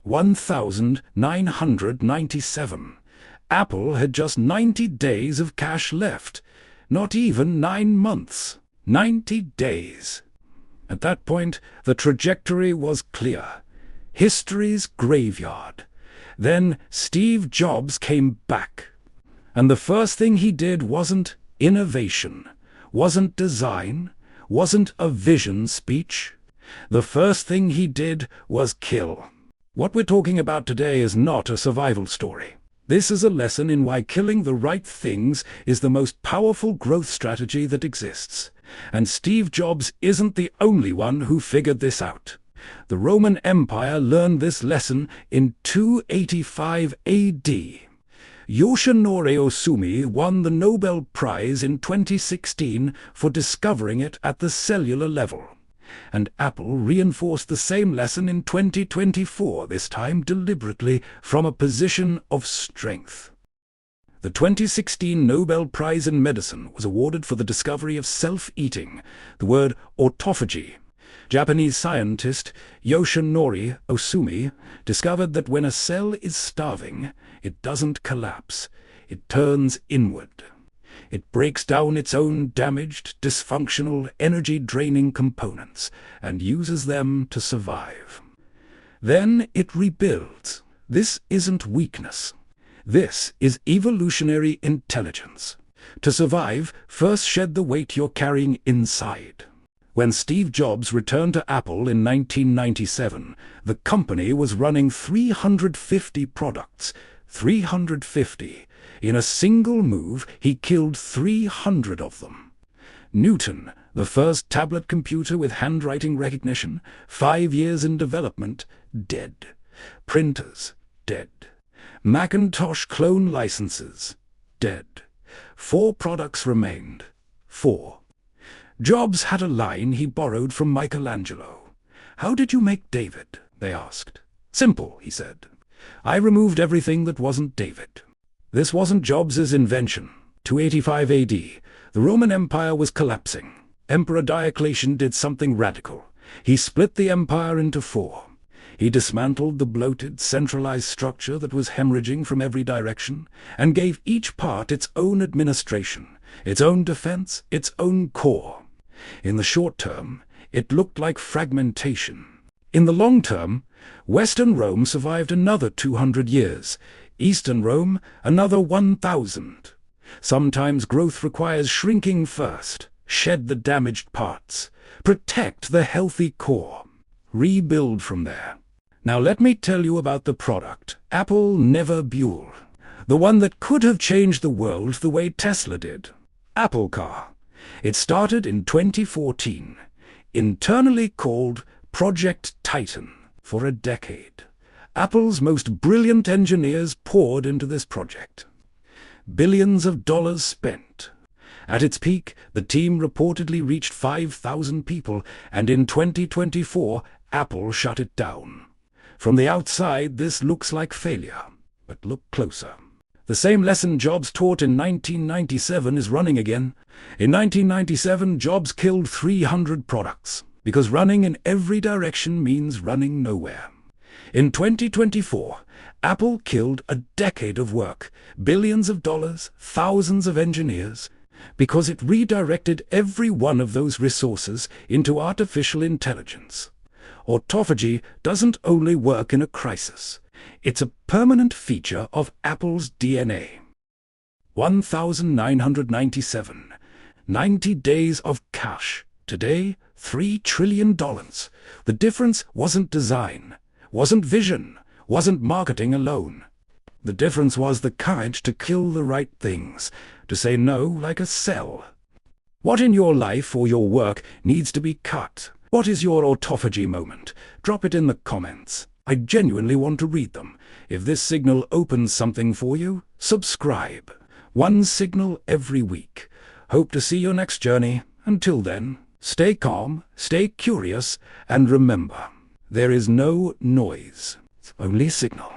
1997. Apple had just 90 days of cash left. Not even 9 months. 90 days. At that point, the trajectory was clear. History's graveyard. Then Steve Jobs came back. And the first thing he did wasn't innovation, wasn't design, wasn't a vision speech. The first thing he did was kill. What we're talking about today is not a survival story. This is a lesson in why killing the right things is the most powerful growth strategy that exists. And Steve Jobs isn't the only one who figured this out. The Roman Empire learned this lesson in 285 AD. Yoshinori Ohsumi won the Nobel Prize in 2016 for discovering it at the cellular level. And Apple reinforced the same lesson in 2024, this time deliberately from a position of strength. The 2016 Nobel Prize in Medicine was awarded for the discovery of self-eating, the word autophagy. Japanese scientist Yoshinori Ohsumi discovered that when a cell is starving, it doesn't collapse, it turns inward. It breaks down its own damaged, dysfunctional, energy-draining components and uses them to survive. Then it rebuilds. This isn't weakness. This is evolutionary intelligence. To survive, first shed the weight you're carrying inside. When Steve Jobs returned to Apple in 1997, the company was running 350 products. 350. In a single move, he killed 300 of them. Newton, the first tablet computer with handwriting recognition, 5 years in development, dead. Printers, dead. Macintosh clone licenses, dead. 4 products remained. 4. Jobs had a line he borrowed from Michelangelo. "How did you make David?" they asked. "Simple," he said. "I removed everything that wasn't David." This wasn't Jobs' invention. 285 AD, the Roman Empire was collapsing. Emperor Diocletian did something radical. He split the empire into 4. He dismantled the bloated, centralized structure that was hemorrhaging from every direction, and gave each part its own administration, its own defense, its own core. In the short term, it looked like fragmentation. In the long term, Western Rome survived another 200 years, Eastern Rome another 1,000. Sometimes growth requires shrinking first, shed the damaged parts, protect the healthy core, rebuild from there. Now let me tell you about the product, Apple Never Buell, the one that could have changed the world the way Tesla did. Apple Car. It started in 2014, internally called Project Titan. For a decade, Apple's most brilliant engineers poured into this project. Billions of dollars spent. At its peak, the team reportedly reached 5,000 people, and in 2024, Apple shut it down. From the outside, this looks like failure, but look closer. The same lesson Jobs taught in 1997 is running again. In 1997, Jobs killed 300 products, because running in every direction means running nowhere. In 2024, Apple killed a decade of work, billions of dollars, thousands of engineers, because it redirected every one of those resources into artificial intelligence. Autophagy doesn't only work in a crisis. It's a permanent feature of Apple's DNA. 1997. 90 days of cash. Today, $3 trillion. The difference wasn't design, wasn't vision, wasn't marketing alone. The difference was the courage to kill the right things, to say no like a cell. What in your life or your work needs to be cut? What is your autophagy moment? Drop it in the comments. I genuinely want to read them. If this signal opens something for you, subscribe. One signal every week. Hope to see your next journey. Until then, stay calm, stay curious, and remember, there is no noise, only signal.